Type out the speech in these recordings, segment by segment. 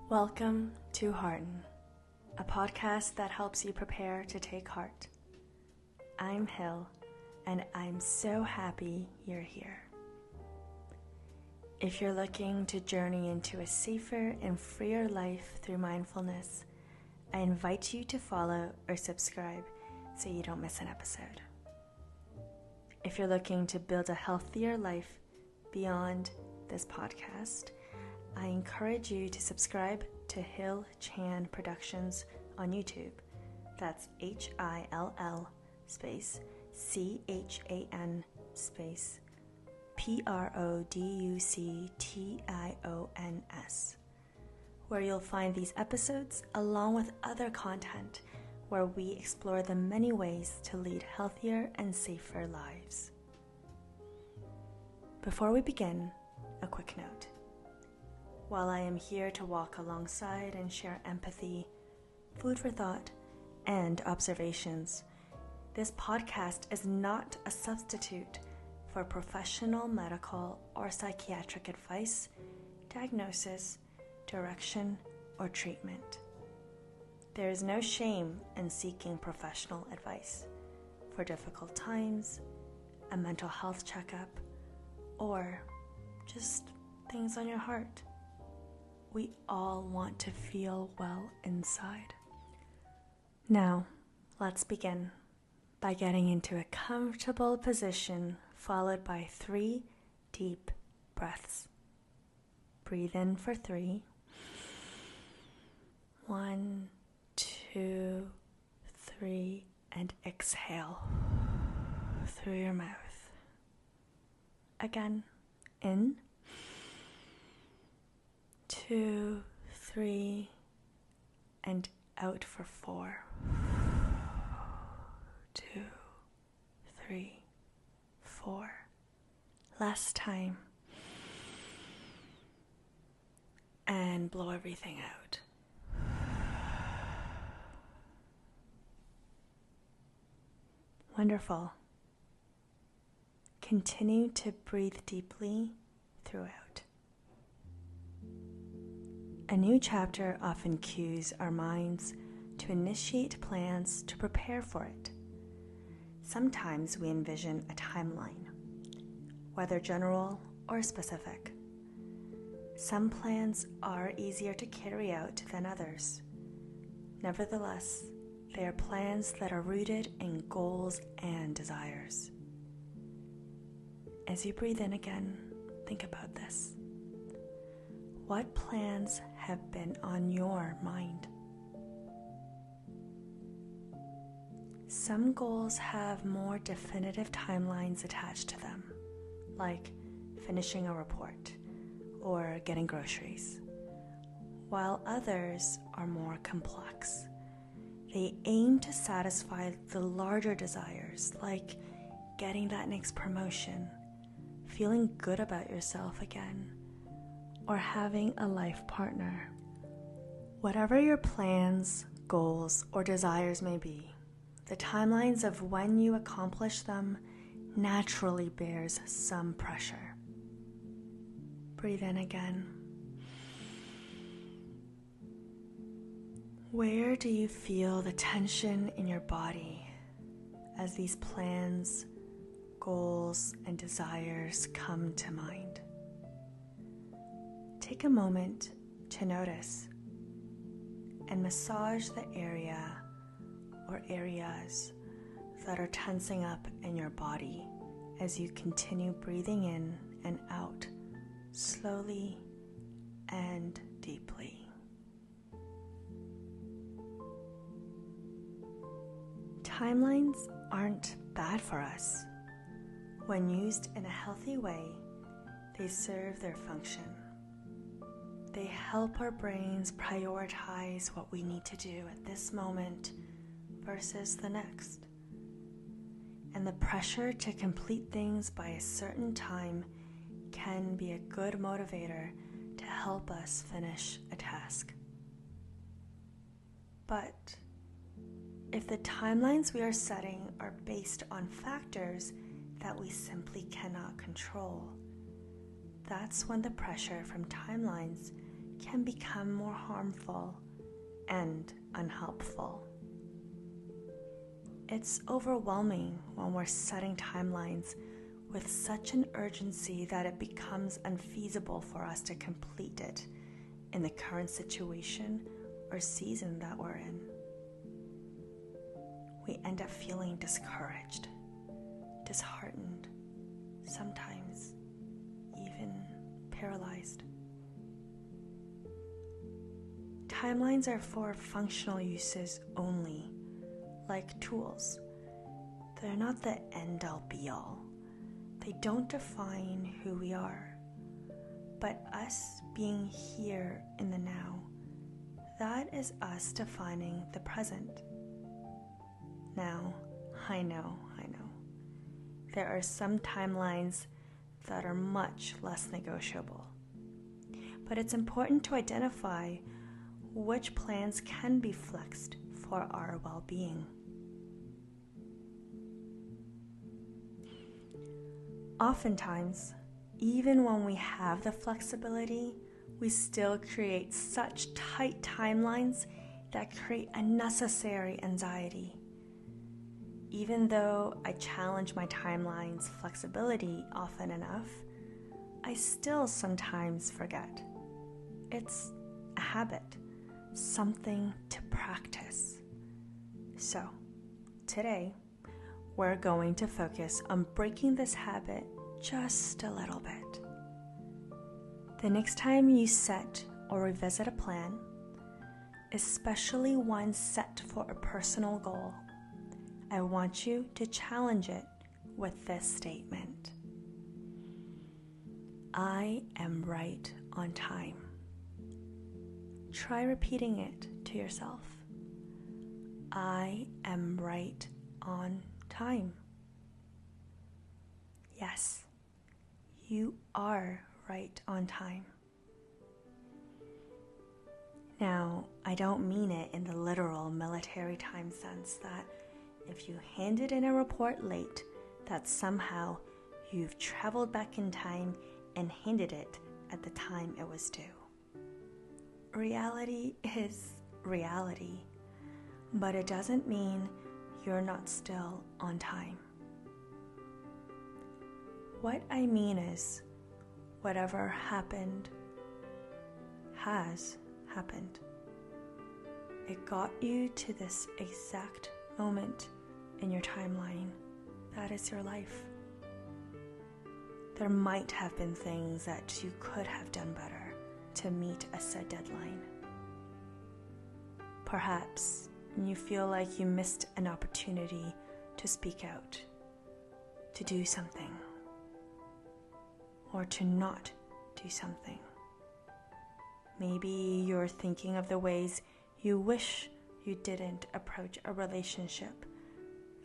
Welcome to Hearten, a podcast that helps you prepare to take heart. I'm Hill, and I'm so happy you're here. If you're looking to journey into a safer and freer life through mindfulness, I invite you to follow or subscribe so you don't miss an episode. If you're looking to build a healthier life beyond this podcast, I encourage you to subscribe to Hill Chan Productions on YouTube. That's HILL space CHAN space PRODUCTIONS, where you'll find these episodes along with other content where we explore the many ways to lead healthier and safer lives. Before we begin, a quick note. While I am here to walk alongside and share empathy, food for thought, and observations, this podcast is not a substitute for professional medical or psychiatric advice, diagnosis, direction, or treatment. There is no shame in seeking professional advice for difficult times, a mental health checkup, or just things on your heart. We all want to feel well inside. Now, let's begin by getting into a comfortable position followed by 3 deep breaths. Breathe in for 3. 1, 2, 3, and exhale through your mouth. Again, in. 2, 3, and out for 4. 2, 3, 4. Last time. And blow everything out. Wonderful. Continue to breathe deeply throughout. A new chapter often cues our minds to initiate plans to prepare for it. Sometimes we envision a timeline, whether general or specific. Some plans are easier to carry out than others. Nevertheless, they are plans that are rooted in goals and desires. As you breathe in again, think about this. What plans have been on your mind? Some goals have more definitive timelines attached to them, like finishing a report or getting groceries, while others are more complex. They aim to satisfy the larger desires, like getting that next promotion, feeling good about yourself again, or having a life partner. Whatever your plans, goals, or desires may be, the timelines of when you accomplish them naturally bears some pressure. Breathe in again. Where do you feel the tension in your body as these plans, goals, and desires come to mind? Take a moment to notice and massage the area or areas that are tensing up in your body as you continue breathing in and out slowly and deeply. Timelines aren't bad for us. When used in a healthy way, they serve their function. They help our brains prioritize what we need to do at this moment versus the next. And the pressure to complete things by a certain time can be a good motivator to help us finish a task. But if the timelines we are setting are based on factors that we simply cannot control, that's when the pressure from timelines can become more harmful and unhelpful. It's overwhelming when we're setting timelines with such an urgency that it becomes unfeasible for us to complete it in the current situation or season that we're in. We end up feeling discouraged, disheartened, sometimes even paralyzed. Timelines are for functional uses only, like tools. They're not the end-all be-all. They don't define who we are, but us being here in the now, that is us defining the present. Now, I know. There are some timelines that are much less negotiable, but it's important to identify which plans can be flexed for our well-being. Oftentimes, even when we have the flexibility, we still create such tight timelines that create unnecessary anxiety. Even though I challenge my timeline's flexibility often enough, I still sometimes forget. It's a habit, something to practice. So, today, we're going to focus on breaking this habit just a little bit. The next time you set or revisit a plan, especially one set for a personal goal, I want you to challenge it with this statement. I am right on time. Try repeating it to yourself. I am right on time. Yes, you are right on time. Now, I don't mean it in the literal military time sense that if you handed in a report late, that somehow you've traveled back in time and handed it at the time it was due. Reality is reality, but it doesn't mean you're not still on time. What I mean is, whatever happened has happened. It got you to this exact moment in your timeline. That is your life. There might have been things that you could have done better to meet a set deadline. Perhaps you feel like you missed an opportunity to speak out, to do something, or to not do something. Maybe you're thinking of the ways you wish you didn't approach a relationship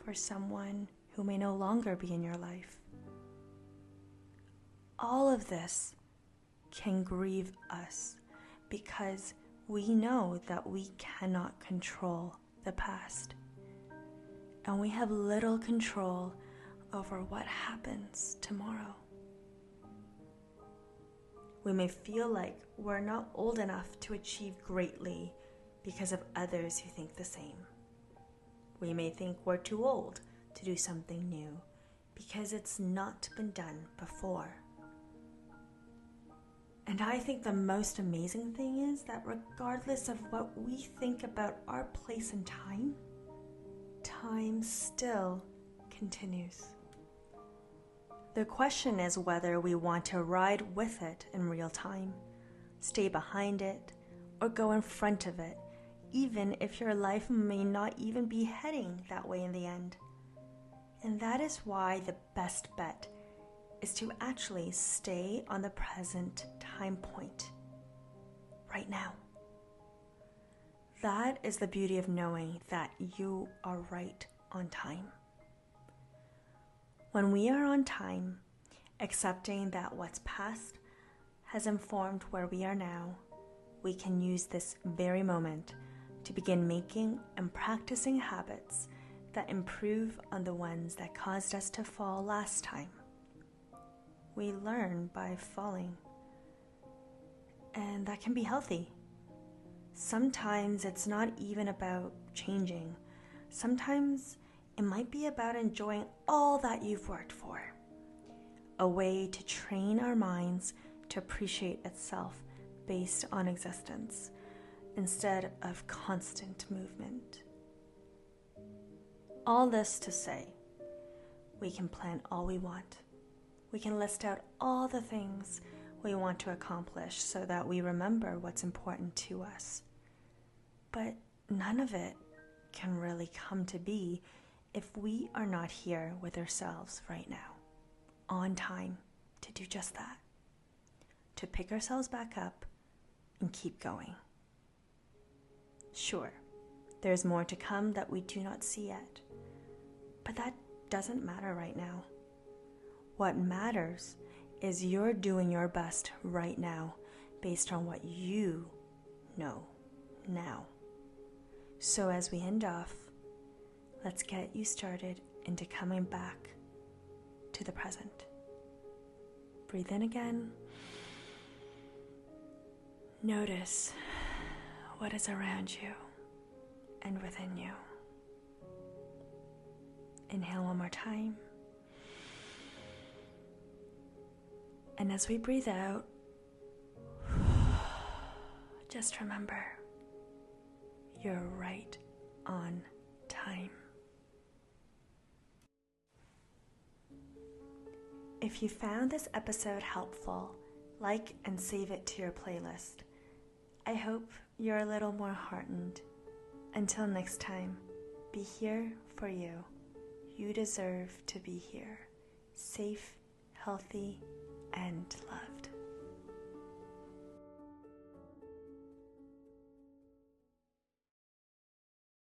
for someone who may no longer be in your life. All of this can grieve us because we know that we cannot control the past, and we have little control over what happens tomorrow. We may feel like we're not old enough to achieve greatly because of others who think the same. We may think we're too old to do something new because it's not been done before. And I think the most amazing thing is that regardless of what we think about our place in time, time still continues. The question is whether we want to ride with it in real time, stay behind it, or go in front of it, even if your life may not even be heading that way in the end. And that is why the best bet is to actually stay on the present time point, right now. That is the beauty of knowing that you are right on time. When we are on time, accepting that what's past has informed where we are now, we can use this very moment to begin making and practicing habits that improve on the ones that caused us to fall last time. We learn by falling. and that can be healthy. Sometimes it's not even about changing. Sometimes it might be about enjoying all that you've worked for. A way to train our minds to appreciate itself based on existence instead of constant movement. All this to say, we can plan all we want. We can list out all the things we want to accomplish so that we remember what's important to us. But none of it can really come to be if we are not here with ourselves right now, on time, to do just that, to pick ourselves back up and keep going. Sure, there's more to come that we do not see yet, but that doesn't matter right now. What matters is you're doing your best right now based on what you know now. So as we end off, let's get you started into coming back to the present. Breathe in again. Notice what is around you and within you. Inhale one more time. And as we breathe out, just remember, you're right on time. If you found this episode helpful, like and save it to your playlist. I hope you're a little more heartened. Until next time, be here for you. You deserve to be here, safe, healthy, and loved.